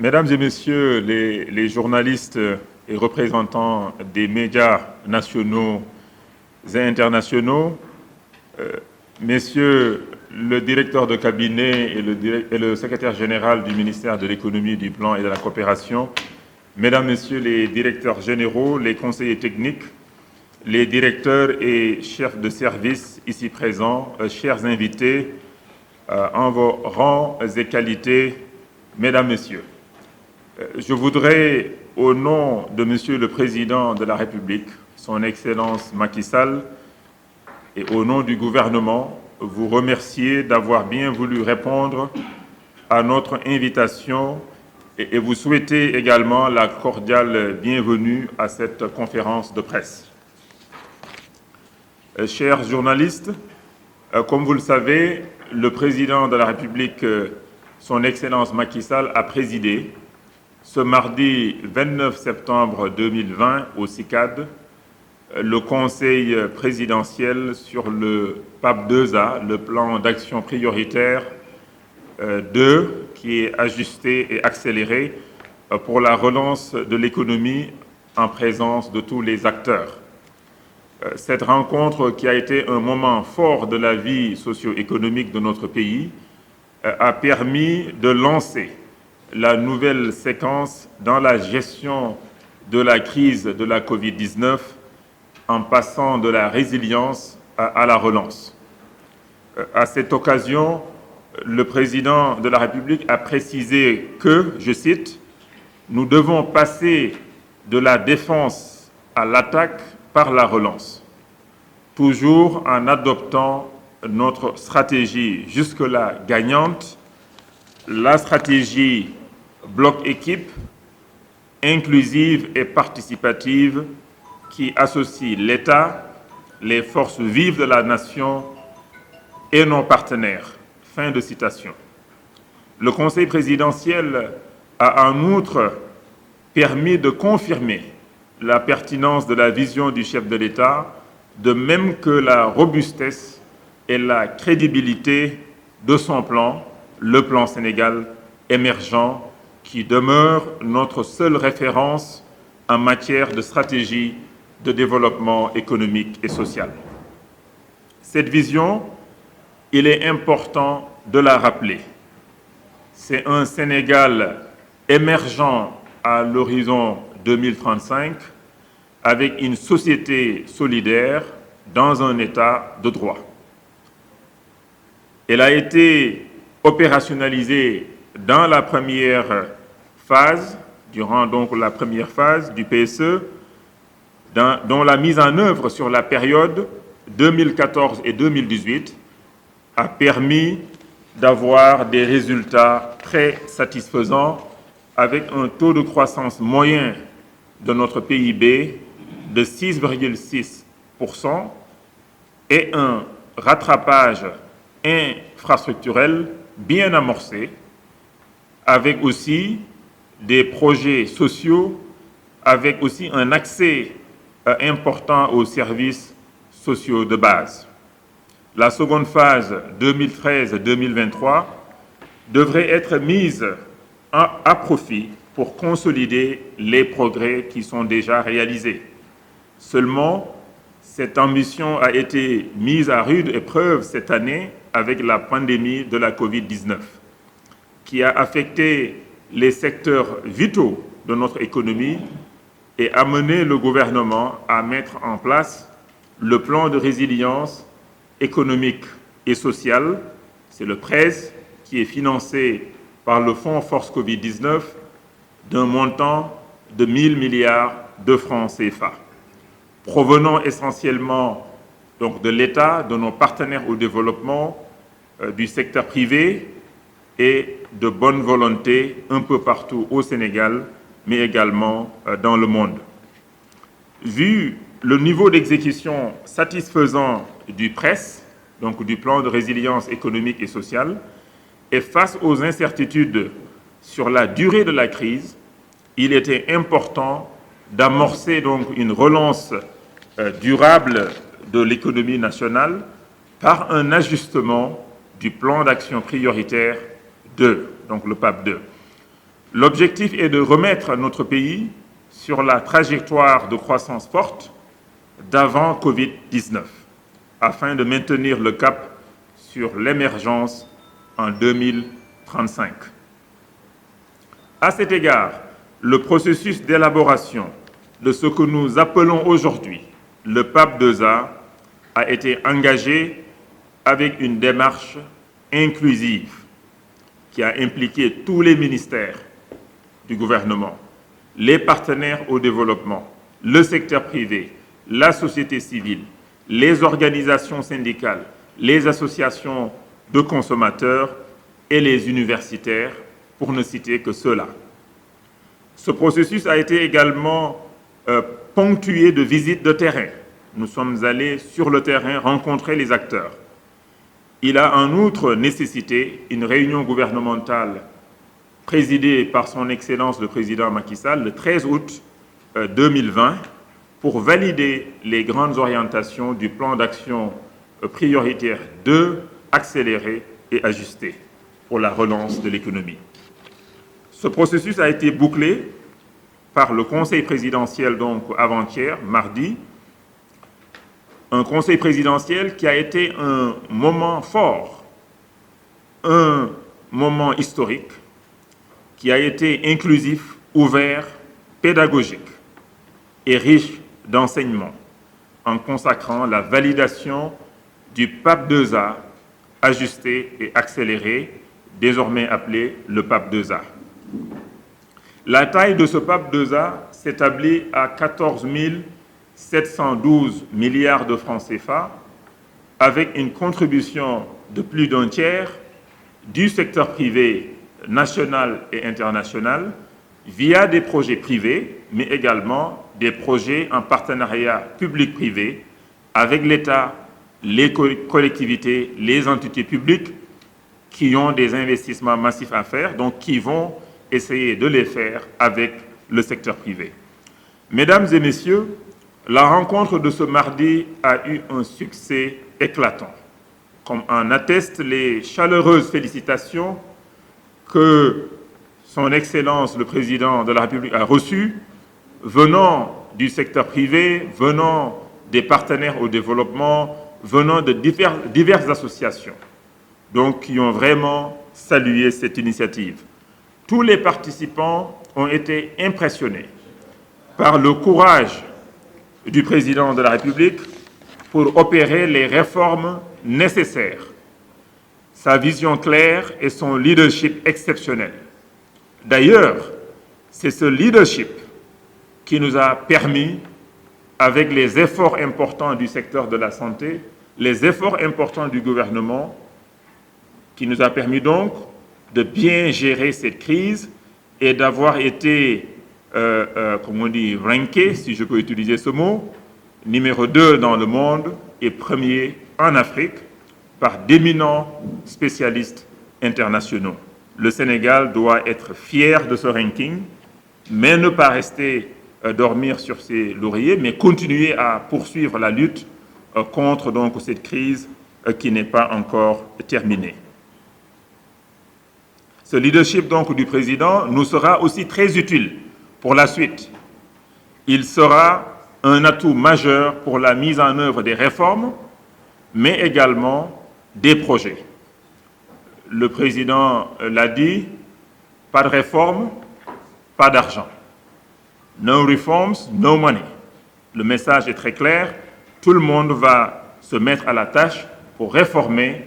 Mesdames et messieurs les journalistes et représentants des médias nationaux et internationaux, messieurs le directeur de cabinet et le secrétaire général du ministère de l'économie, du plan et de la coopération, mesdames, messieurs les directeurs généraux, les conseillers techniques, les directeurs et chefs de service ici présents, chers invités, en vos rangs et qualités, mesdames, messieurs. Je voudrais, au nom de Monsieur le Président de la République, Son Excellence Macky Sall, et au nom du gouvernement, vous remercier d'avoir bien voulu répondre à notre invitation et vous souhaiter également la cordiale bienvenue à cette conférence de presse. Chers journalistes, comme vous le savez, le Président de la République, Son Excellence Macky Sall, a présidé ce mardi 29 septembre 2020 au CICAD, le Conseil présidentiel sur le PAP 2A, le plan d'action prioritaire 2, qui est ajusté et accéléré pour la relance de l'économie en présence de tous les acteurs. Cette rencontre, qui a été un moment fort de la vie socio-économique de notre pays, a permis de lancer la nouvelle séquence dans la gestion de la crise de la Covid-19 en passant de la résilience à la relance. À cette occasion, le Président de la République a précisé que, je cite, « Nous devons passer de la défense à l'attaque par la relance, toujours en adoptant notre stratégie jusque-là gagnante, la stratégie bloc équipe, inclusive et participative qui associe l'État, les forces vives de la nation et nos partenaires. » Fin de citation. Le Conseil présidentiel a en outre permis de confirmer la pertinence de la vision du chef de l'État, de même que la robustesse et la crédibilité de son plan, le plan Sénégal émergent, qui demeure notre seule référence en matière de stratégie de développement économique et social. Cette vision, il est important de la rappeler. C'est un Sénégal émergent à l'horizon 2035 avec une société solidaire dans un état de droit. Elle a été opérationnalisée dans la première phase, durant donc la première phase du PSE, dont la mise en œuvre sur la période 2014 et 2018 a permis d'avoir des résultats très satisfaisants avec un taux de croissance moyen de notre PIB de 6,6% et un rattrapage infrastructurel bien amorcé, avec aussi des projets sociaux, avec aussi un accès important aux services sociaux de base. La seconde phase 2013-2023 devrait être mise à profit pour consolider les progrès qui sont déjà réalisés. Seulement, cette ambition a été mise à rude épreuve cette année avec la pandémie de la Covid-19, qui a affecté les secteurs vitaux de notre économie et amené le gouvernement à mettre en place le plan de résilience économique et sociale, c'est le PRES, qui est financé par le Fonds Force Covid-19 d'un montant de 1 000 milliards de francs CFA, provenant essentiellement donc de l'État, de nos partenaires au développement, du secteur privé et de bonne volonté un peu partout au Sénégal, mais également dans le monde. Vu le niveau d'exécution satisfaisant du PRES, donc du plan de résilience économique et sociale, et face aux incertitudes sur la durée de la crise, il était important d'amorcer donc une relance durable de l'économie nationale par un ajustement du plan d'action prioritaire 2, donc le PAP 2. L'objectif est de remettre notre pays sur la trajectoire de croissance forte d'avant Covid-19, afin de maintenir le cap sur l'émergence en 2035. À cet égard, le processus d'élaboration de ce que nous appelons aujourd'hui le PAP 2A a été engagé avec une démarche inclusive qui a impliqué tous les ministères du gouvernement, les partenaires au développement, le secteur privé, la société civile, les organisations syndicales, les associations de consommateurs et les universitaires, pour ne citer que ceux-là. Ce processus a été également ponctué de visites de terrain. Nous sommes allés sur le terrain rencontrer les acteurs. Il a en outre nécessité une réunion gouvernementale présidée par son Excellence le Président Macky Sall le 13 août 2020 pour valider les grandes orientations du plan d'action prioritaire 2, accéléré et ajusté pour la relance de l'économie. Ce processus a été bouclé par le Conseil présidentiel donc avant-hier, mardi, un Conseil présidentiel qui a été un moment fort, un moment historique, qui a été inclusif, ouvert, pédagogique et riche d'enseignements, en consacrant la validation du PAP 2A ajusté et accéléré, désormais appelé le PAP 2A. La taille de ce PAP 2A s'établit à 14 712 milliards de francs CFA, avec une contribution de plus d'un tiers du secteur privé national et international via des projets privés, mais également des projets en partenariat public-privé avec l'État, les collectivités, les entités publiques qui ont des investissements massifs à faire, donc qui vont essayer de les faire avec le secteur privé. Mesdames et messieurs, la rencontre de ce mardi a eu un succès éclatant, comme en attestent les chaleureuses félicitations que son Excellence le Président de la République a reçues, venant du secteur privé, venant des partenaires au développement, venant de diverses associations, donc qui ont vraiment salué cette initiative. Tous les participants ont été impressionnés par le courage du Président de la République pour opérer les réformes nécessaires, sa vision claire et son leadership exceptionnel. D'ailleurs, c'est ce leadership qui nous a permis, avec les efforts importants du secteur de la santé, les efforts importants du gouvernement, qui nous a permis donc de bien gérer cette crise et d'avoir été, comme on dit, ranké, si je peux utiliser ce mot, numéro 2 dans le monde et premier en Afrique par d'éminents spécialistes internationaux. Le Sénégal doit être fier de ce ranking, mais ne pas rester dormir sur ses lauriers, mais continuer à poursuivre la lutte contre donc cette crise qui n'est pas encore terminée. Ce leadership donc du président nous sera aussi très utile pour la suite. Il sera un atout majeur pour la mise en œuvre des réformes, mais également des projets. Le président l'a dit, pas de réforme, pas d'argent. No reforms, no money. Le message est très clair, tout le monde va se mettre à la tâche pour réformer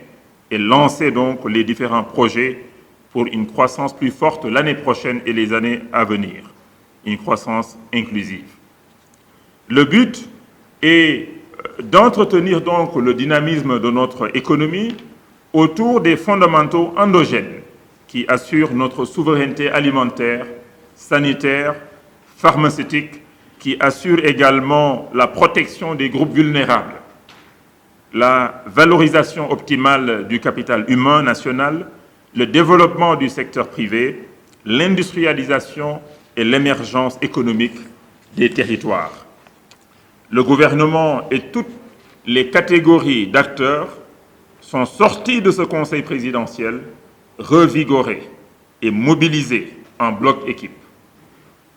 et lancer donc les différents projets pour une croissance plus forte l'année prochaine et les années à venir, une croissance inclusive. Le but est d'entretenir donc le dynamisme de notre économie autour des fondamentaux endogènes qui assurent notre souveraineté alimentaire, sanitaire, pharmaceutique, qui assurent également la protection des groupes vulnérables, la valorisation optimale du capital humain national, le développement du secteur privé, l'industrialisation et l'émergence économique des territoires. Le gouvernement et toutes les catégories d'acteurs sont sortis de ce Conseil présidentiel revigorés et mobilisés en bloc équipe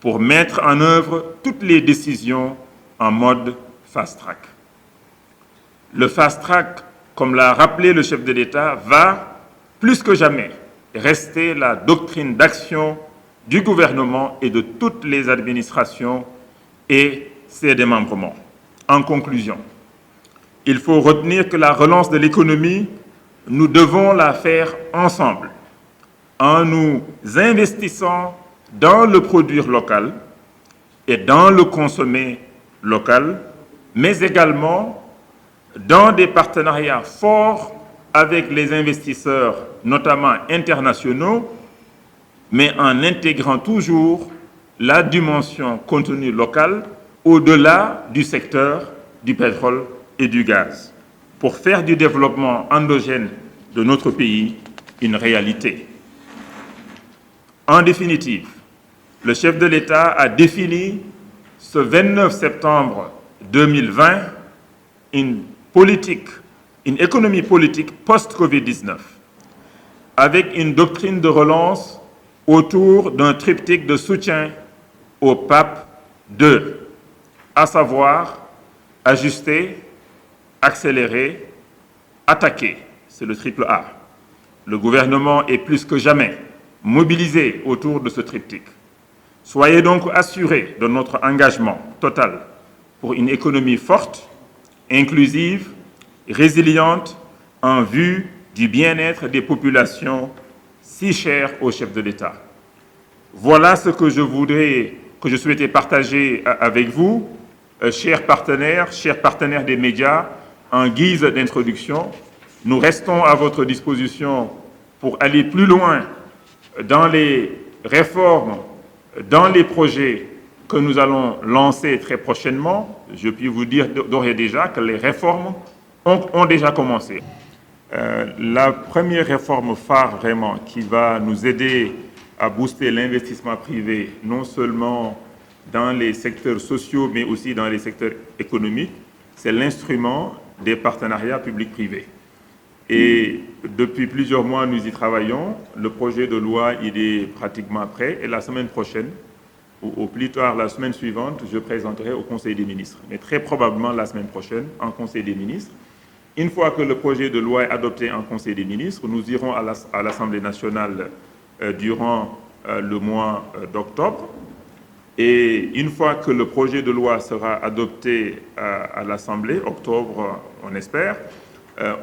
pour mettre en œuvre toutes les décisions en mode fast-track. Le fast-track, comme l'a rappelé le chef de l'État, va plus que jamais rester la doctrine d'action du gouvernement et de toutes les administrations et ses démembrements. En conclusion, il faut retenir que la relance de l'économie, nous devons la faire ensemble, en nous investissant dans le produire local et dans le consommer local, mais également dans des partenariats forts avec les investisseurs, notamment internationaux, mais en intégrant toujours la dimension contenu local au-delà du secteur du pétrole et du gaz, pour faire du développement endogène de notre pays une réalité. En définitive, le chef de l'État a défini ce 29 septembre 2020 une économie politique post-Covid-19, avec une doctrine de relance autour d'un triptyque de soutien au PAP 2, à savoir ajuster, accélérer, attaquer. C'est le triple A. Le gouvernement est plus que jamais mobilisé autour de ce triptyque. Soyez donc assurés de notre engagement total pour une économie forte, inclusive, résiliente, en vue du bien-être des populations si chères au chef de l'État. Voilà ce que je souhaitais partager avec vous, chers partenaires des médias, en guise d'introduction. Nous restons à votre disposition pour aller plus loin dans les réformes, dans les projets que nous allons lancer très prochainement. Je puis vous dire d'ores et déjà que les réformes ont déjà commencé. La première réforme phare vraiment qui va nous aider à booster l'investissement privé, non seulement dans les secteurs sociaux, mais aussi dans les secteurs économiques, c'est l'instrument des partenariats publics-privés. Et depuis plusieurs mois, nous y travaillons. Le projet de loi, il est pratiquement prêt. Et la semaine prochaine, ou au plus tard la semaine suivante, je présenterai au Conseil des ministres. Mais très probablement la semaine prochaine, en Conseil des ministres. Une fois que le projet de loi est adopté en Conseil des ministres, nous irons à l'Assemblée nationale durant le mois d'octobre. Et une fois que le projet de loi sera adopté à l'Assemblée, octobre, on espère,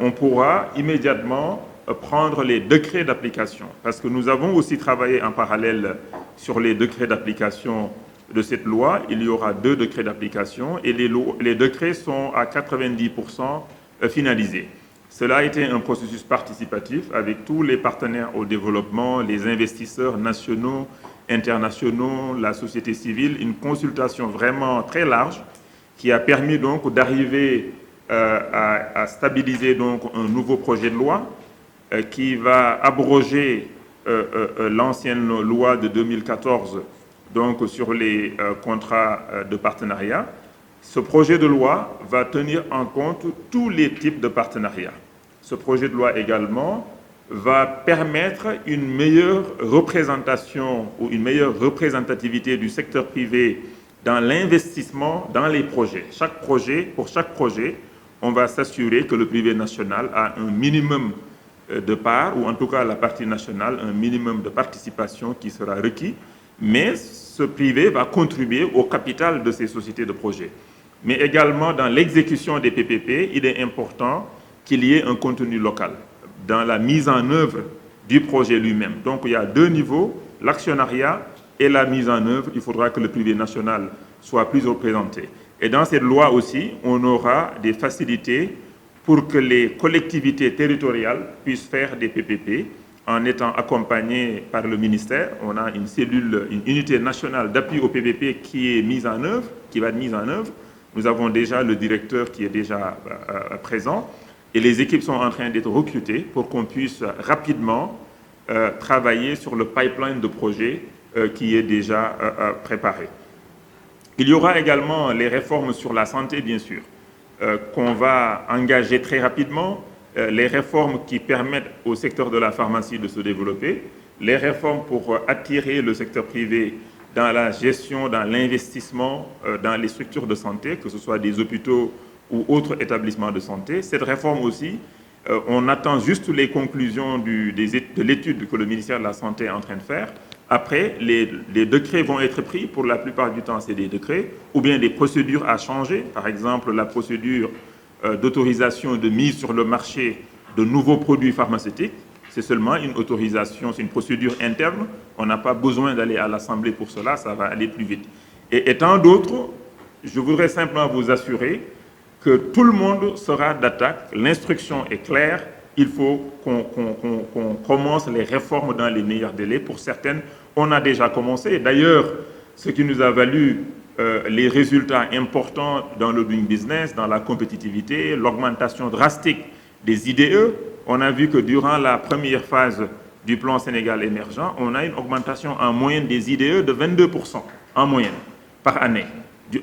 on pourra immédiatement prendre les décrets d'application. Parce que nous avons aussi travaillé en parallèle sur les décrets d'application de cette loi. Il y aura 2 décrets d'application et les décrets sont à 90% finalisés. Cela a été un processus participatif avec tous les partenaires au développement, les investisseurs nationaux, internationaux, la société civile, une consultation vraiment très large qui a permis donc d'arriver à stabiliser donc un nouveau projet de loi qui va abroger l'ancienne loi de 2014 donc sur les contrats de partenariat. Ce projet de loi va tenir en compte tous les types de partenariats. Ce projet de loi également va permettre une meilleure représentation ou une meilleure représentativité du secteur privé dans l'investissement dans les projets. Pour chaque projet, on va s'assurer que le privé national a un minimum de part, ou en tout cas la partie nationale, un minimum de participation qui sera requis, mais ce privé va contribuer au capital de ces sociétés de projets. Mais également dans l'exécution des PPP, il est important qu'il y ait un contenu local dans la mise en œuvre du projet lui-même. Donc il y a 2 niveaux, l'actionnariat et la mise en œuvre. Il faudra que le privé national soit plus représenté. Et dans cette loi aussi, on aura des facilités pour que les collectivités territoriales puissent faire des PPP en étant accompagnées par le ministère. On a une unité nationale d'appui au PPP qui est mise en œuvre, qui va être mise en œuvre. Nous avons déjà le directeur qui est déjà présent et les équipes sont en train d'être recrutées pour qu'on puisse rapidement travailler sur le pipeline de projets qui est déjà préparé. Il y aura également les réformes sur la santé, bien sûr, qu'on va engager très rapidement, les réformes qui permettent au secteur de la pharmacie de se développer, les réformes pour attirer le secteur privé dans la gestion, dans l'investissement, dans les structures de santé, que ce soit des hôpitaux ou autres établissements de santé. Cette réforme aussi, on attend juste les conclusions de l'étude que le ministère de la Santé est en train de faire. Après, les décrets vont être pris. Pour la plupart du temps, c'est des décrets, ou bien des procédures à changer. Par exemple, la procédure d'autorisation de mise sur le marché de nouveaux produits pharmaceutiques. C'est seulement une autorisation, c'est une procédure interne. On n'a pas besoin d'aller à l'Assemblée pour cela, ça va aller plus vite. Et tant d'autres, je voudrais simplement vous assurer que tout le monde sera d'attaque. L'instruction est claire. Il faut qu'on commence les réformes dans les meilleurs délais. Pour certaines, on a déjà commencé. D'ailleurs, ce qui nous a valu les résultats importants dans le doing business, dans la compétitivité, l'augmentation drastique des IDE. On a vu que durant la première phase du plan Sénégal émergent, on a une augmentation en moyenne des IDE de 22% en moyenne par année.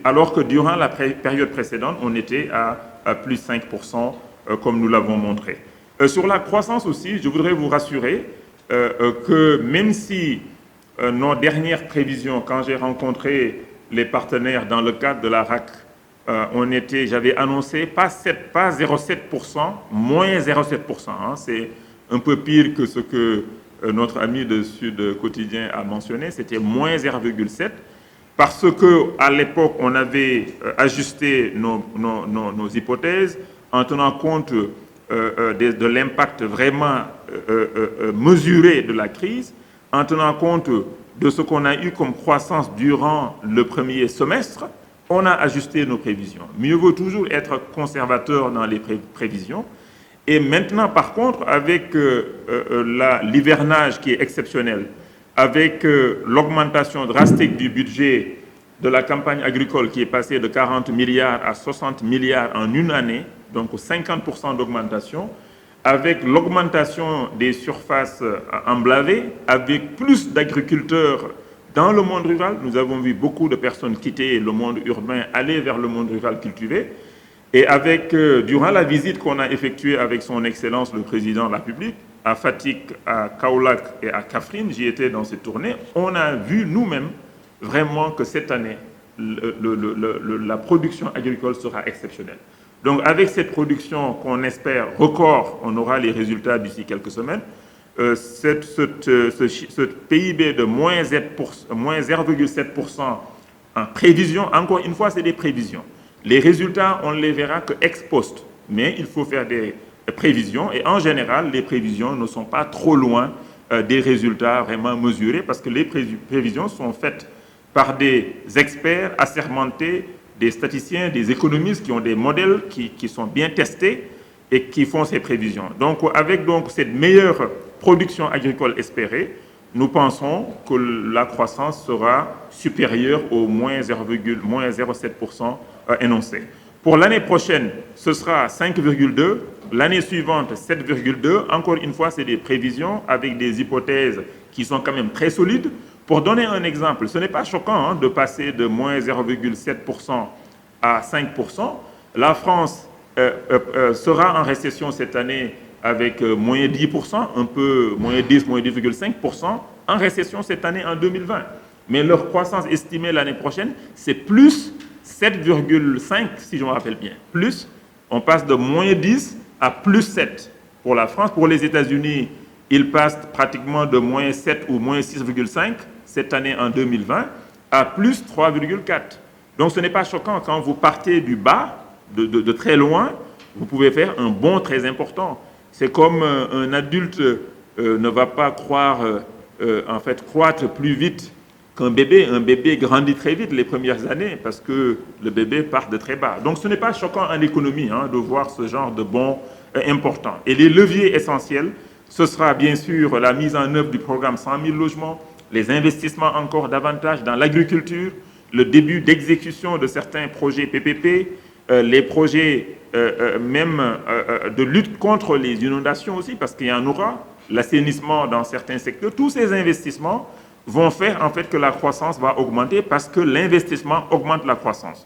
Alors que durant la période précédente, on était à plus 5%, comme nous l'avons montré. Sur la croissance aussi, je voudrais vous rassurer que même si nos dernières prévisions, quand j'ai rencontré les partenaires dans le cadre de la RAC, j'avais annoncé pas 0,7%, moins 0,7%. Hein, c'est un peu pire que ce que notre ami de Sud Quotidien a mentionné, c'était moins 0,7%. Parce qu'à l'époque, on avait ajusté nos hypothèses en tenant compte de l'impact vraiment mesuré de la crise, en tenant compte de ce qu'on a eu comme croissance durant le premier semestre, on a ajusté nos prévisions. Mieux vaut toujours être conservateur dans les prévisions. Et maintenant, par contre, avec l'hivernage qui est exceptionnel, avec l'augmentation drastique du budget de la campagne agricole qui est passé de 40 milliards à 60 milliards en une année, donc 50% d'augmentation, avec l'augmentation des surfaces emblavées, avec plus d'agriculteurs dans le monde rural. Nous avons vu beaucoup de personnes quitter le monde urbain, aller vers le monde rural cultivé. Et avec, durant la visite qu'on a effectuée avec son Excellence le Président de la République, à Fatick, à Kaolack et à Kaffrine, j'y étais dans cette tournée, on a vu nous-mêmes vraiment que cette année, la production agricole sera exceptionnelle. Donc avec cette production qu'on espère record, on aura les résultats d'ici quelques semaines, ce PIB de moins 0,7% en prévision, encore une fois, c'est des prévisions. Les résultats, on ne les verra que ex post, mais il faut faire des prévisions et en général, les prévisions ne sont pas trop loin des résultats vraiment mesurés parce que les prévisions sont faites par des experts assermentés, des statisticiens, des économistes qui ont des modèles qui sont bien testés et qui font ces prévisions. Donc, avec cette meilleure production agricole espérée, nous pensons que la croissance sera supérieure au moins 0,7% énoncé. Pour l'année prochaine, ce sera 5,2%, l'année suivante 7,2%. Encore une fois, c'est des prévisions avec des hypothèses qui sont quand même très solides. Pour donner un exemple, ce n'est pas choquant de passer de moins 0,7% à 5%. La France sera en récession cette année avec moins 10%, un peu moins 10, moins 10,5%, en récession cette année en 2020. Mais leur croissance estimée l'année prochaine, c'est plus 7,5, si je me rappelle bien. Plus, on passe de moins 10 à plus 7 pour la France. Pour les États-Unis, ils passent pratiquement de moins 7 ou moins 6,5 cette année en 2020 à plus 3,4. Donc ce n'est pas choquant quand vous partez du bas, de très loin, vous pouvez faire un bond très important. C'est comme un adulte ne va pas croître plus vite qu'un bébé. Un bébé grandit très vite les premières années parce que le bébé part de très bas. Donc ce n'est pas choquant en économie de voir ce genre de bond important. Et les leviers essentiels, ce sera bien sûr la mise en œuvre du programme 100 000 logements, les investissements encore davantage dans l'agriculture, le début d'exécution de certains projets PPP, les projets même de lutte contre les inondations aussi, parce qu'il y en aura, l'assainissement dans certains secteurs. Tous ces investissements vont faire en fait que la croissance va augmenter parce que l'investissement augmente la croissance.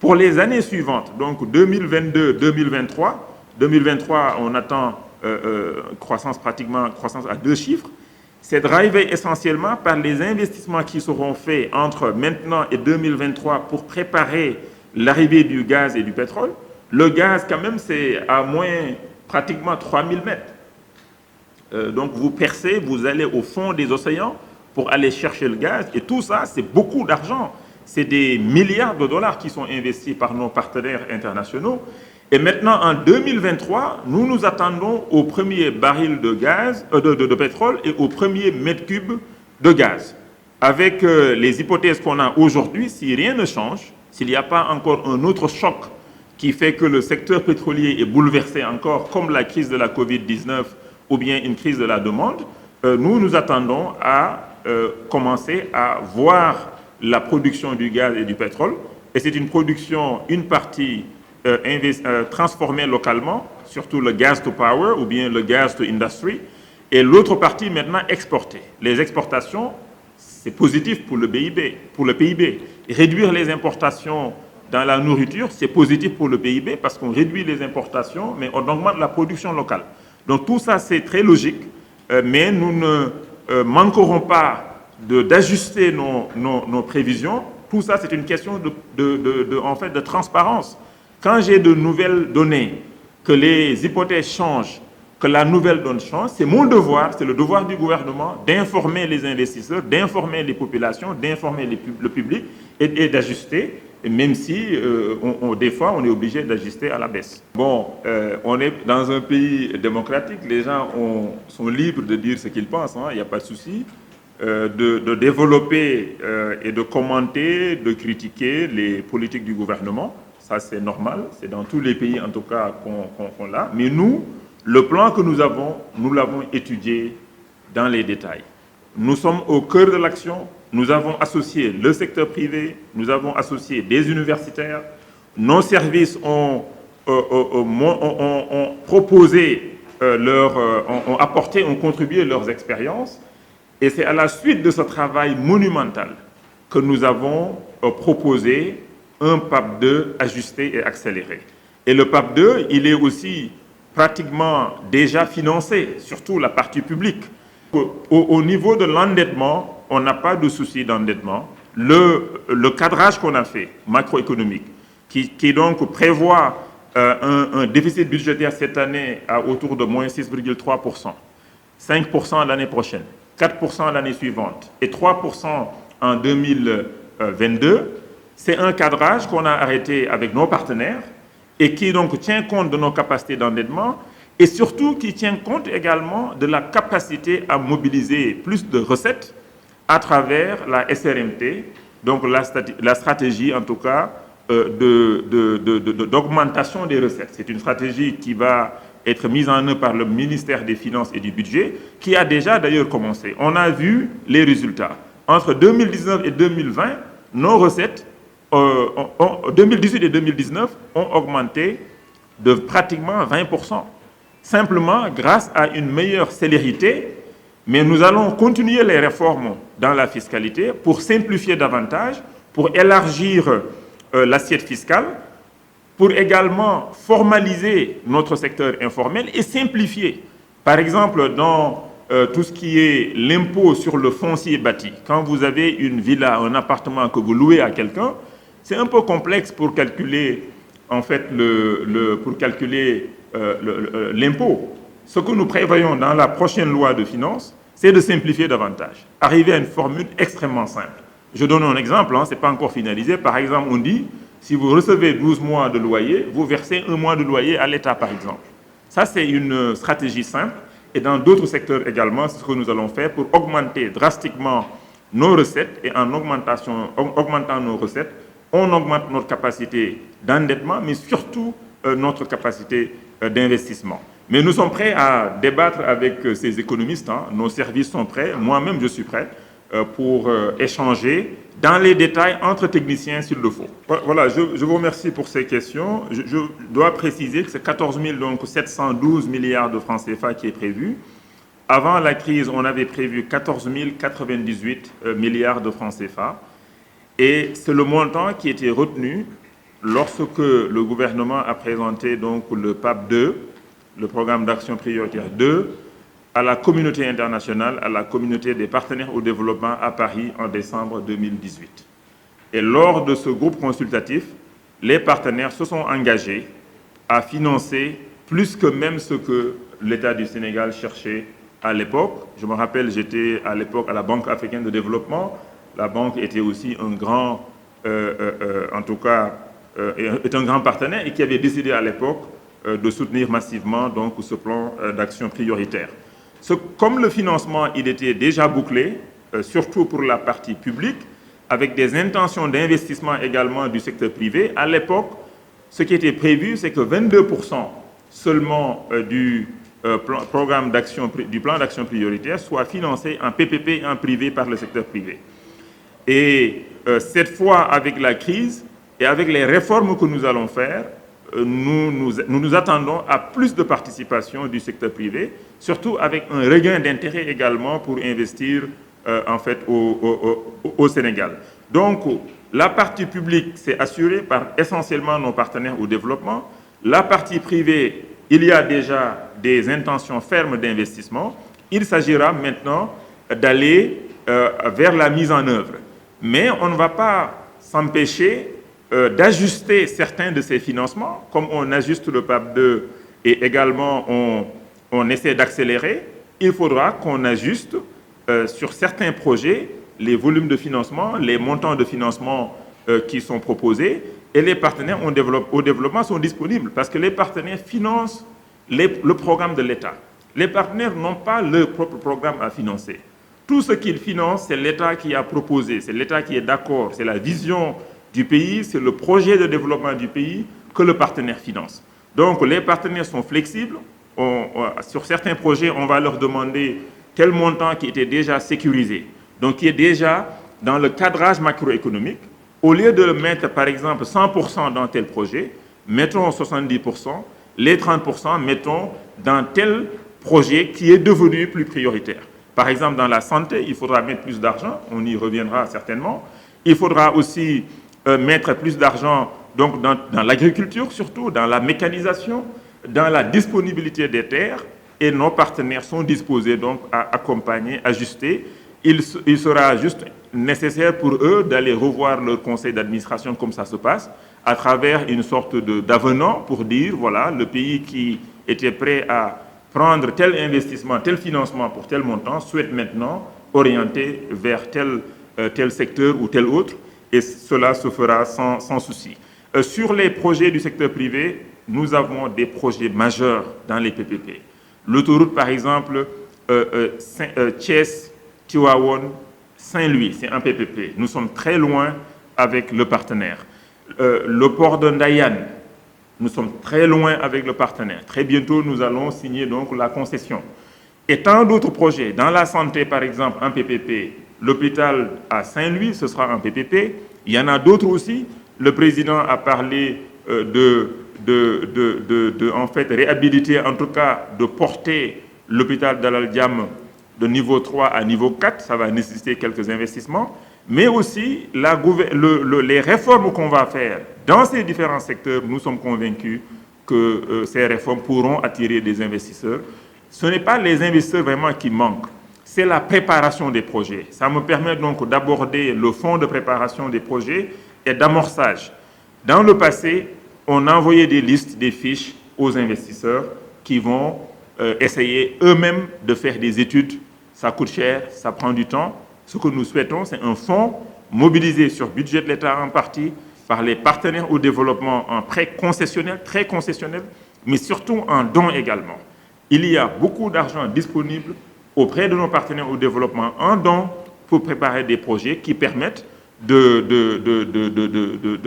Pour les années suivantes, donc 2022-2023, 2023, on attend croissance à 2 chiffres, C'est drivé essentiellement par les investissements qui seront faits entre maintenant et 2023 pour préparer l'arrivée du gaz et du pétrole. Le gaz, quand même, c'est à moins pratiquement 3000 mètres. Donc vous percez, vous allez au fond des océans pour aller chercher le gaz. Et tout ça, c'est beaucoup d'argent. C'est des milliards de dollars qui sont investis par nos partenaires internationaux. Et maintenant, en 2023, nous nous attendons au premier baril de gaz, de pétrole et au premier mètre cube de gaz. Avec les hypothèses qu'on a aujourd'hui, si rien ne change, s'il n'y a pas encore un autre choc qui fait que le secteur pétrolier est bouleversé encore, comme la crise de la Covid-19 ou bien une crise de la demande, nous nous attendons à commencer à voir la production du gaz et du pétrole. Et c'est une production, une partie transformée localement, surtout le gas to power ou bien le gas to industry, et l'autre partie maintenant exportée. Les exportations, c'est positif pour le PIB, Et réduire les importations dans la nourriture, c'est positif pour le PIB parce qu'on réduit les importations, mais on augmente la production locale. Donc tout ça, c'est très logique, mais nous ne manquerons pas d'ajuster nos prévisions. Tout ça, c'est une question en fait, de transparence. Quand j'ai de nouvelles données, que les hypothèses changent, que la nouvelle donne change, c'est mon devoir, c'est le devoir du gouvernement d'informer les investisseurs, d'informer les populations, d'informer le public et d'ajuster, même si des fois on est obligé d'ajuster à la baisse. Bon, on est dans un pays démocratique, les gens sont libres de dire ce qu'ils pensent, il n'y a pas de souci, de développer et de commenter, de critiquer les politiques du gouvernement. Ça, c'est normal, c'est dans tous les pays en tout cas qu'on l'a. Mais nous, le plan que nous l'avons étudié dans les détails. Nous sommes au cœur de l'action. Nous avons associé le secteur privé, nous avons associé des universitaires. Nos services ont proposé, ont apporté, ont contribué leurs expériences. Et c'est à la suite de ce travail monumental que nous avons proposé un PAP 2 ajusté et accéléré. Et le PAP 2, il est aussi pratiquement déjà financé, surtout la partie publique. Au niveau de l'endettement, on n'a pas de souci d'endettement. Le cadrage qu'on a fait, macroéconomique, qui donc prévoit un déficit budgétaire cette année à autour de moins 6,3%, 5% l'année prochaine, 4% l'année suivante et 3% en 2022, c'est un cadrage qu'on a arrêté avec nos partenaires et qui donc tient compte de nos capacités d'endettement et surtout qui tient compte également de la capacité à mobiliser plus de recettes à travers la SRMT, donc la stratégie en tout cas d'augmentation des recettes. C'est une stratégie qui va être mise en œuvre par le ministère des Finances et du Budget, qui a déjà d'ailleurs commencé. On a vu les résultats. Entre 2019 et 2020, nos recettes 2018 et 2019 ont augmenté de pratiquement 20%, simplement grâce à une meilleure célérité, mais nous allons continuer les réformes dans la fiscalité pour simplifier davantage, pour élargir l'assiette fiscale, pour également formaliser notre secteur informel et simplifier. Par exemple, dans tout ce qui est l'impôt sur le foncier bâti, quand vous avez une villa, un appartement que vous louez à quelqu'un, c'est un peu complexe pour calculer en fait l'impôt. Ce que nous prévoyons dans la prochaine loi de finances, c'est de simplifier davantage, arriver à une formule extrêmement simple. Je donne un exemple, ce n'est pas encore finalisé. Par exemple, on dit, si vous recevez 12 mois de loyer, vous versez 1 mois de loyer à l'État, par exemple. Ça, c'est une stratégie simple. Et dans d'autres secteurs également, c'est ce que nous allons faire pour augmenter drastiquement nos recettes. Et en augmentant nos recettes, on augmente notre capacité d'endettement, mais surtout notre capacité d'investissement. Mais nous sommes prêts à débattre avec ces économistes. Nos services sont prêts. Moi-même, je suis prêt pour échanger dans les détails entre techniciens s'il le faut. Voilà, je vous remercie pour ces questions. Je dois préciser que c'est 14 712 milliards de francs CFA qui est prévu. Avant la crise, on avait prévu 14 098 milliards de francs CFA. Et c'est le montant qui était retenu lorsque le gouvernement a présenté donc le PAP 2, le programme d'action prioritaire 2, à la communauté internationale, à la communauté des partenaires au développement à Paris en décembre 2018. Et lors de ce groupe consultatif, les partenaires se sont engagés à financer plus que même ce que l'État du Sénégal cherchait à l'époque. Je me rappelle, j'étais à l'époque à la Banque africaine de développement. La banque était aussi un grand, est un grand partenaire et qui avait décidé à l'époque de soutenir massivement donc, ce plan d'action prioritaire. Comme le financement il était déjà bouclé, surtout pour la partie publique, avec des intentions d'investissement également du secteur privé, à l'époque, ce qui était prévu, c'est que 22% seulement du programme d'action, du plan d'action prioritaire soit financé en PPP et en privé par le secteur privé. Et cette fois, avec la crise et avec les réformes que nous allons faire, nous attendons à plus de participation du secteur privé, surtout avec un regain d'intérêt également pour investir en fait au Sénégal. Donc, la partie publique, c'est assurée par essentiellement nos partenaires au développement. La partie privée, il y a déjà des intentions fermes d'investissement. Il s'agira maintenant d'aller vers la mise en œuvre. Mais on ne va pas s'empêcher d'ajuster certains de ces financements, comme on ajuste le PAP 2 et également on essaie d'accélérer. Il faudra qu'on ajuste sur certains projets les volumes de financement, les montants de financement qui sont proposés, et les partenaires au développement sont disponibles parce que les partenaires financent le programme de l'État. Les partenaires n'ont pas leur propre programme à financer. Tout ce qu'ils financent, c'est l'État qui a proposé, c'est l'État qui est d'accord, c'est la vision du pays, c'est le projet de développement du pays que le partenaire finance. Donc les partenaires sont flexibles. Sur certains projets, on va leur demander quel montant qui était déjà sécurisé, donc qui est déjà dans le cadrage macroéconomique. Au lieu de mettre, par exemple, 100% dans tel projet, mettons 70%, les 30%, mettons dans tel projet qui est devenu plus prioritaire. Par exemple, dans la santé, il faudra mettre plus d'argent, on y reviendra certainement. Il faudra aussi mettre plus d'argent donc dans l'agriculture, surtout dans la mécanisation, dans la disponibilité des terres, et nos partenaires sont disposés donc à accompagner, ajuster. Il sera juste nécessaire pour eux d'aller revoir leur conseil d'administration comme ça se passe, à travers une sorte d'avenant pour dire, voilà, le pays qui était prêt à prendre tel investissement, tel financement pour tel montant, souhaite maintenant orienter vers tel secteur ou tel autre, et cela se fera sans souci. Sur les projets du secteur privé, nous avons des projets majeurs dans les PPP. L'autoroute, par exemple, Thiès, Tivaouane, Saint-Louis, c'est un PPP. Nous sommes très loin avec le partenaire. Le port de Ndayane, nous sommes très loin avec le partenaire. Très bientôt, nous allons signer donc la concession. Et tant d'autres projets. Dans la santé, par exemple, un PPP. L'hôpital à Saint-Louis, ce sera un PPP. Il y en a d'autres aussi. Le président a parlé en fait, réhabiliter, en tout cas, de porter l'hôpital d'Al Diam de niveau 3 à niveau 4. Ça va nécessiter quelques investissements. Mais aussi, les réformes qu'on va faire dans ces différents secteurs, nous sommes convaincus que ces réformes pourront attirer des investisseurs. Ce n'est pas les investisseurs vraiment qui manquent, c'est la préparation des projets. Ça me permet donc d'aborder le fond de préparation des projets et d'amorçage. Dans le passé, on envoyait des listes, des fiches aux investisseurs qui vont essayer eux-mêmes de faire des études. Ça coûte cher, ça prend du temps. Ce que nous souhaitons, c'est un fonds mobilisé sur le budget de l'État en partie, par les partenaires au développement en prêt concessionnel, très concessionnel, mais surtout en dons également. Il y a beaucoup d'argent disponible auprès de nos partenaires au développement en dons pour préparer des projets qui permettent de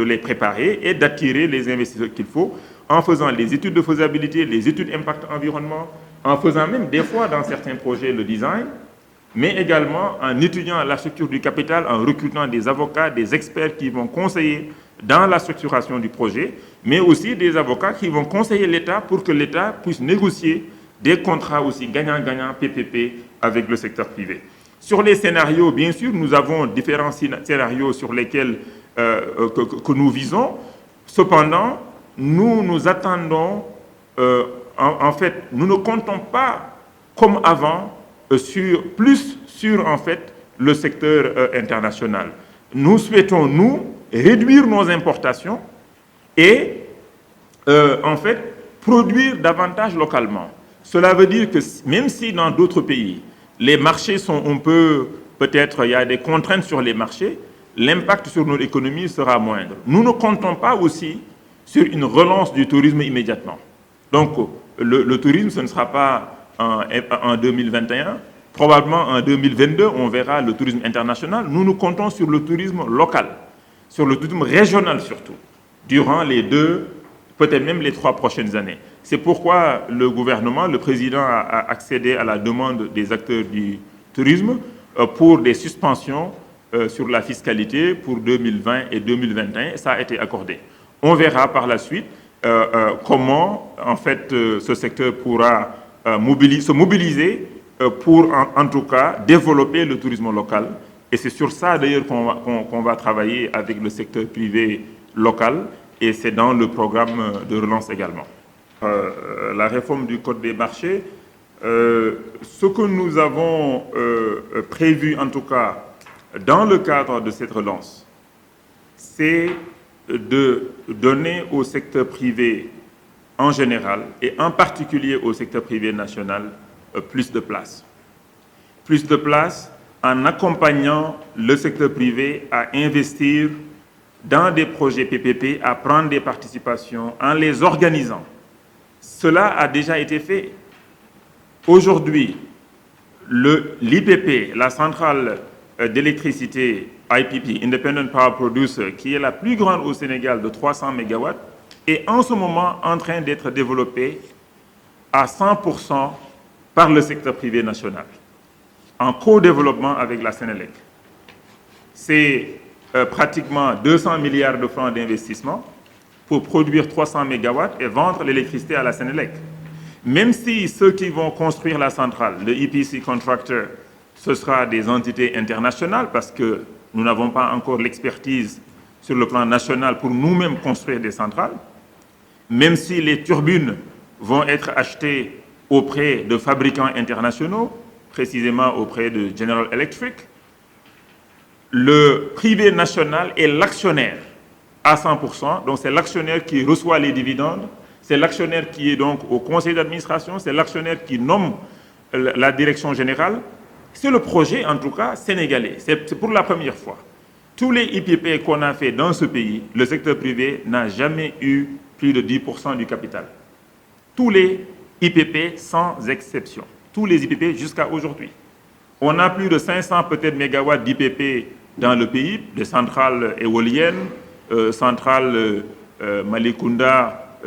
les préparer et d'attirer les investisseurs qu'il faut en faisant les études de faisabilité, les études d'impact environnement, en faisant même des fois dans certains projets le design, mais également en étudiant la structure du capital, en recrutant des avocats, des experts qui vont conseiller dans la structuration du projet, mais aussi des avocats qui vont conseiller l'État pour que l'État puisse négocier des contrats aussi gagnant-gagnant PPP avec le secteur privé. Sur les scénarios, bien sûr, nous avons différents scénarios sur lesquels que nous visons. Cependant, nous attendons, en fait, nous ne comptons pas comme avant, plus sur en fait le secteur international. Nous souhaitons, nous, réduire nos importations et en fait produire davantage localement. Cela veut dire que même si dans d'autres pays, les marchés sont un peu, peut-être il y a des contraintes sur les marchés, l'impact sur notre économie sera moindre. Nous ne comptons pas aussi sur une relance du tourisme immédiatement. Donc le tourisme, ce ne sera pas en 2021, probablement en 2022, on verra le tourisme international. Nous comptons sur le tourisme local, sur le tourisme régional surtout, durant les 2, peut-être même les 3 prochaines années. C'est pourquoi le gouvernement, le président a accédé à la demande des acteurs du tourisme pour des suspensions sur la fiscalité pour 2020 et 2021. Ça a été accordé. On verra par la suite comment en fait ce secteur pourra se mobiliser pour en tout cas développer le tourisme local. Et c'est sur ça d'ailleurs qu'on va travailler avec le secteur privé local, et c'est dans le programme de relance également. La réforme du Code des marchés, ce que nous avons prévu en tout cas dans le cadre de cette relance, c'est de donner au secteur privé en général et en particulier au secteur privé national plus de place. Plus de place en accompagnant le secteur privé à investir dans des projets PPP, à prendre des participations, en les organisant. Cela a déjà été fait. Aujourd'hui, l'IPP, la centrale d'électricité IPP, Independent Power Producer, qui est la plus grande au Sénégal de 300 MW, est en ce moment en train d'être développée à 100% par le secteur privé national, en co-développement avec la Sénélec. C'est pratiquement 200 milliards de francs d'investissement pour produire 300 MW et vendre l'électricité à la Sénélec. Même si ceux qui vont construire la centrale, le EPC contractor, ce sera des entités internationales parce que nous n'avons pas encore l'expertise sur le plan national pour nous-mêmes construire des centrales, même si les turbines vont être achetées auprès de fabricants internationaux, précisément auprès de General Electric, le privé national est l'actionnaire à 100%, donc c'est l'actionnaire qui reçoit les dividendes, c'est l'actionnaire qui est donc au conseil d'administration, c'est l'actionnaire qui nomme la direction générale. C'est le projet, en tout cas, sénégalais. C'est pour la première fois. Tous les IPP qu'on a fait dans ce pays, le secteur privé n'a jamais eu plus de 10% du capital. Tous les IPP sans exception. Tous les IPP jusqu'à aujourd'hui. On a plus de 500 peut-être mégawatts d'IPP dans le pays, des centrales éoliennes, centrales Malicounda,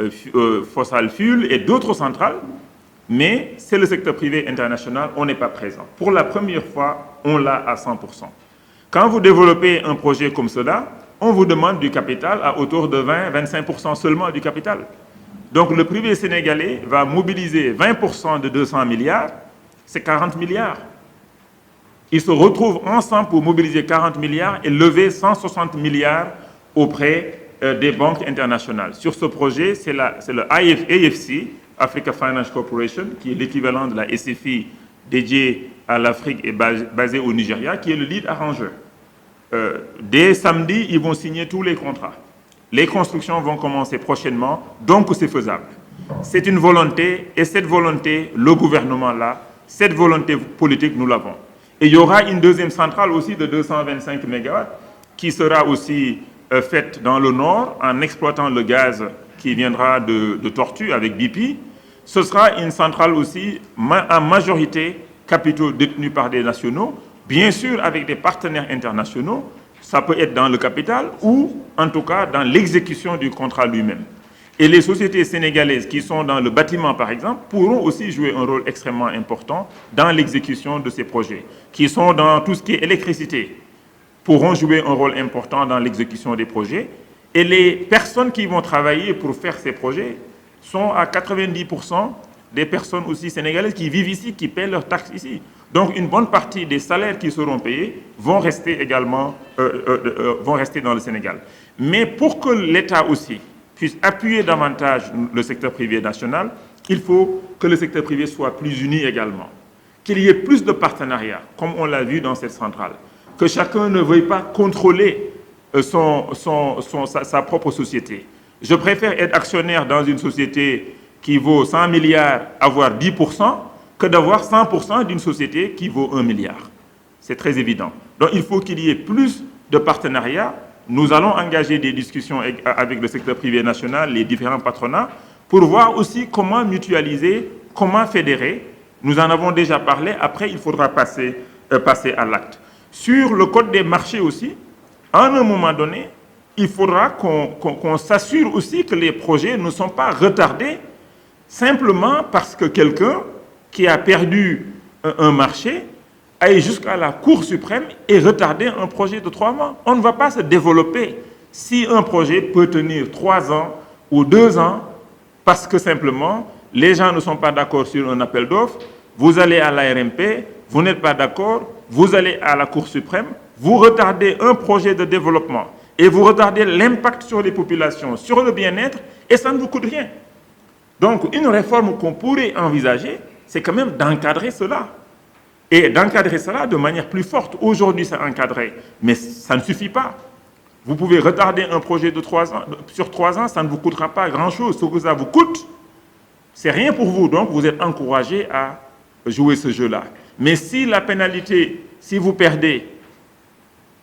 Fossil Fuel et d'autres centrales. Mais c'est le secteur privé international, on n'est pas présent. Pour la première fois, on l'a à 100%. Quand vous développez un projet comme cela, on vous demande du capital à autour de 20-25% seulement du capital. Donc le privé sénégalais va mobiliser 20% de 200 milliards, c'est 40 milliards. Ils se retrouvent ensemble pour mobiliser 40 milliards et lever 160 milliards auprès des banques internationales. Sur ce projet, c'est le AFC, Africa Finance Corporation, qui est l'équivalent de la SFI dédiée à l'Afrique et basée au Nigeria, qui est le lead arrangeur. Dès samedi, ils vont signer tous les contrats. Les constructions vont commencer prochainement, donc c'est faisable. C'est une volonté, et cette volonté, le gouvernement l'a, cette volonté politique, nous l'avons. Et il y aura une deuxième centrale aussi de 225 MW qui sera aussi faite dans le nord en exploitant le gaz qui viendra de Tortue avec BP. Ce sera une centrale aussi en majorité capitaux détenus par des nationaux, bien sûr avec des partenaires internationaux. Ça peut être dans le capital ou en tout cas dans l'exécution du contrat lui-même. Et les sociétés sénégalaises qui sont dans le bâtiment, par exemple, pourront aussi jouer un rôle extrêmement important dans l'exécution de ces projets, qui sont dans tout ce qui est électricité, pourront jouer un rôle important dans l'exécution des projets. Et les personnes qui vont travailler pour faire ces projets sont à 90% des personnes aussi sénégalaises qui vivent ici, qui paient leurs taxes ici. Donc une bonne partie des salaires qui seront payés vont rester également vont rester dans le Sénégal. Mais pour que l'État aussi puisse appuyer davantage le secteur privé national, Il faut que le secteur privé soit plus uni également, qu'il y ait plus de partenariats, comme on l'a vu dans cette centrale, que chacun ne veuille pas contrôler sa propre société. Je préfère être actionnaire dans une société qui vaut 100 milliards, avoir 10%, que d'avoir 100% d'une société qui vaut 1 milliard. C'est très évident. Donc il faut qu'il y ait plus de partenariats. Nous allons engager des discussions avec le secteur privé national, les différents patronats, pour voir aussi comment mutualiser, comment fédérer. Nous en avons déjà parlé. Après, il faudra passer à l'acte. Sur le code des marchés aussi, à un moment donné, il faudra qu'on s'assure aussi que les projets ne sont pas retardés simplement parce que quelqu'un qui a perdu un marché aille jusqu'à la Cour suprême et retarder un projet de 3 mois. On ne va pas se développer si un projet peut tenir 3 ans ou 2 ans parce que simplement les gens ne sont pas d'accord sur un appel d'offres. Vous allez à l'ARMP, vous n'êtes pas d'accord, vous allez à la Cour suprême, vous retardez un projet de développement et vous retardez l'impact sur les populations, sur le bien-être, et ça ne vous coûte rien. Donc, une réforme qu'on pourrait envisager, c'est quand même d'encadrer cela. Et d'encadrer cela de manière plus forte. Aujourd'hui, c'est encadré, mais ça ne suffit pas. Vous pouvez retarder un projet de 3 ans, sur 3 ans, ça ne vous coûtera pas grand-chose. Ce que ça vous coûte, c'est rien pour vous. Donc, vous êtes encouragé à jouer ce jeu-là. Mais si la pénalité, si vous perdez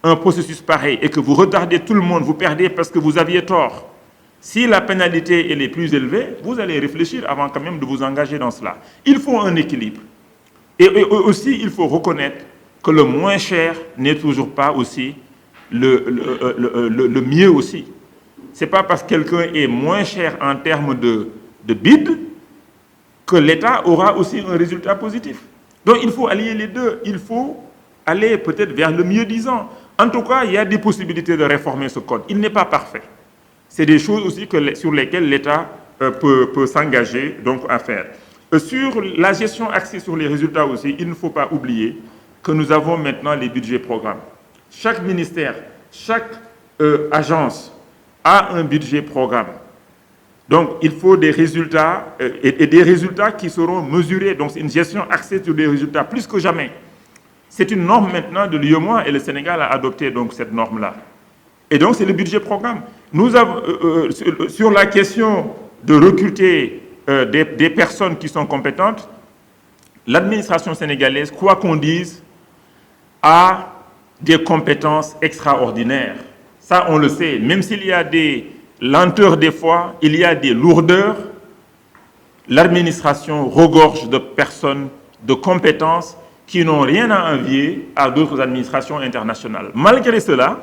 un processus pareil et que vous retardez tout le monde, vous perdez parce que vous aviez tort. Si la pénalité elle est plus élevée, vous allez réfléchir avant quand même de vous engager dans cela. Il faut un équilibre. Et aussi, il faut reconnaître que le moins cher n'est toujours pas aussi le mieux aussi. Ce n'est pas parce que quelqu'un est moins cher en termes de bid que l'État aura aussi un résultat positif. Donc il faut allier les deux. Il faut aller peut-être vers le mieux-disant. En tout cas, il y a des possibilités de réformer ce code. Il n'est pas parfait. C'est des choses aussi sur lesquelles l'État peut s'engager donc à faire. Sur la gestion axée sur les résultats aussi, il ne faut pas oublier que nous avons maintenant les budgets programmes. Chaque ministère, chaque agence a un budget programme. Donc, il faut des résultats et des résultats qui seront mesurés. Donc, c'est une gestion axée sur des résultats plus que jamais. C'est une norme maintenant de l'UEMOA et le Sénégal a adopté donc cette norme-là. Et donc, c'est le budget programme. Nous avons, sur la question de recruter des personnes qui sont compétentes, l'administration sénégalaise, quoi qu'on dise, a des compétences extraordinaires. Ça, on le sait. Même s'il y a des lenteurs des fois, il y a des lourdeurs, l'administration regorge de personnes, de compétences qui n'ont rien à envier à d'autres administrations internationales. Malgré cela,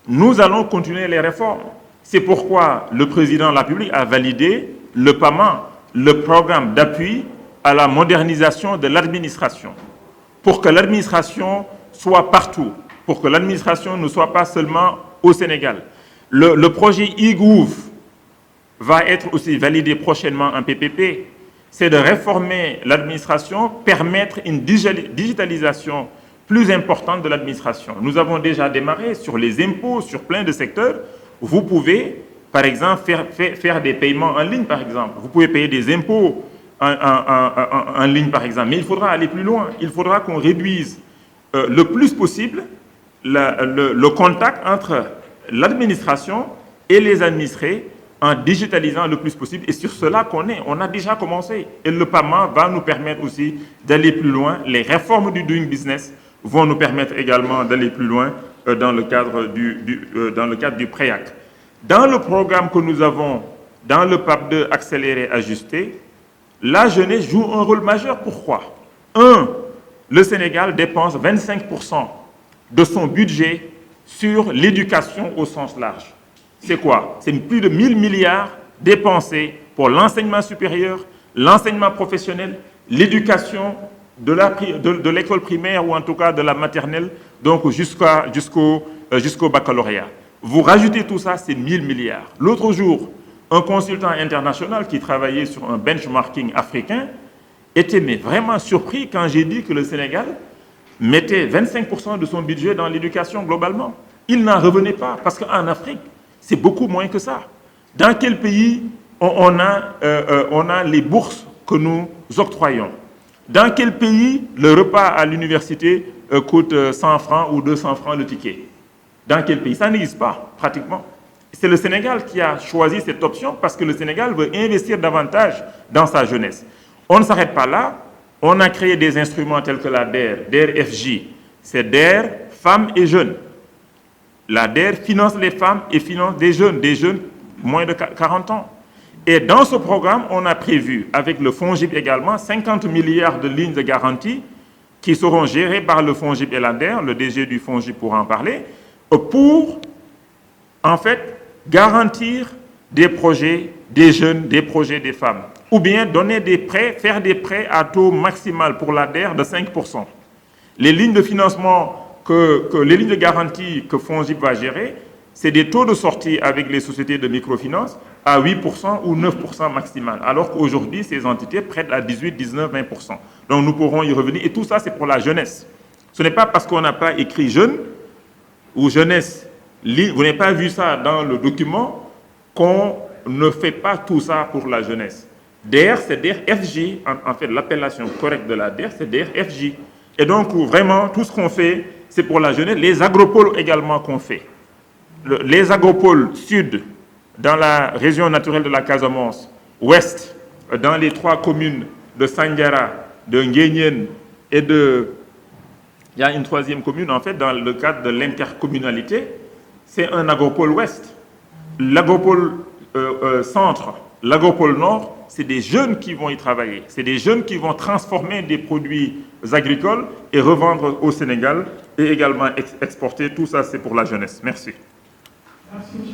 nous allons continuer les réformes. C'est pourquoi le président de la République a validé le PAMA, le programme d'appui à la modernisation de l'administration, pour que l'administration soit partout, pour que l'administration ne soit pas seulement au Sénégal. Le projet e-Gouv va être aussi validé prochainement en PPP. C'est de réformer l'administration, permettre une digitalisation plus importante de l'administration. Nous avons déjà démarré sur les impôts, sur plein de secteurs. Vous pouvez, par exemple, faire des paiements en ligne, par exemple. Vous pouvez payer des impôts en ligne, par exemple. Mais il faudra aller plus loin. Il faudra qu'on réduise le plus possible le contact entre l'administration et les administrés en digitalisant le plus possible. Et sur cela qu'on est, on a déjà commencé. Et le PAMA va nous permettre aussi d'aller plus loin. Les réformes du Doing Business vont nous permettre également d'aller plus loin dans le cadre du PREAC. Dans le programme que nous avons, dans le PAP 2 accéléré ajusté, la jeunesse joue un rôle majeur. Pourquoi? Le Sénégal dépense 25% de son budget sur l'éducation au sens large. C'est quoi? C'est plus de 1000 milliards dépensés pour l'enseignement supérieur, l'enseignement professionnel, l'éducation de l'école primaire ou en tout cas de la maternelle, donc jusqu'au baccalauréat. Vous rajoutez tout ça, c'est 1000 milliards. L'autre jour, un consultant international qui travaillait sur un benchmarking africain était vraiment surpris quand j'ai dit que le Sénégal mettait 25% de son budget dans l'éducation globalement. Il n'en revenait pas, parce qu'en Afrique, c'est beaucoup moins que ça. Dans quel pays on a les bourses que nous octroyons. Dans quel pays le repas à l'université coûte 100 francs ou 200 francs le ticket? Dans quel pays? Ça n'existe pas, pratiquement. C'est le Sénégal qui a choisi cette option parce que le Sénégal veut investir davantage dans sa jeunesse. On ne s'arrête pas là. On a créé des instruments tels que la DER, DER-FJ. C'est DER, femmes et jeunes. La DER finance les femmes et finance des jeunes moins de 40 ans. Et dans ce programme, on a prévu, avec le FONGIP également, 50 milliards de lignes de garantie qui seront gérées par le FONGIP et la DER, le DG du FONGIP pourra en parler, pour, en fait, garantir des projets des jeunes, des projets des femmes. Ou bien donner des prêts, faire des prêts à taux maximal pour la DER de 5%. Les lignes de financement, les lignes de garantie que FONGIP va gérer, c'est des taux de sortie avec les sociétés de microfinance à 8% ou 9% maximal, alors qu'aujourd'hui, ces entités prêtent à 18, 19, 20%. Donc nous pourrons y revenir. Et tout ça, c'est pour la jeunesse. Ce n'est pas parce qu'on n'a pas écrit jeune ou jeunesse, vous n'avez pas vu ça dans le document, qu'on ne fait pas tout ça pour la jeunesse. DER, c'est DER-FJ. En fait, l'appellation correcte de la DER, c'est DER-FJ. Et donc, vraiment, tout ce qu'on fait, c'est pour la jeunesse. Les agropoles également qu'on fait. Les agropoles sud, dans la région naturelle de la Casamance, ouest, dans les 3 communes de Sandiara, de Nguyen et de... Il y a une 3e commune, en fait, dans le cadre de l'intercommunalité, c'est un agropole ouest. L'agropole centre, l'agropole nord, c'est des jeunes qui vont y travailler. C'est des jeunes qui vont transformer des produits agricoles et revendre au Sénégal et également exporter. Tout ça, c'est pour la jeunesse. Merci. Merci,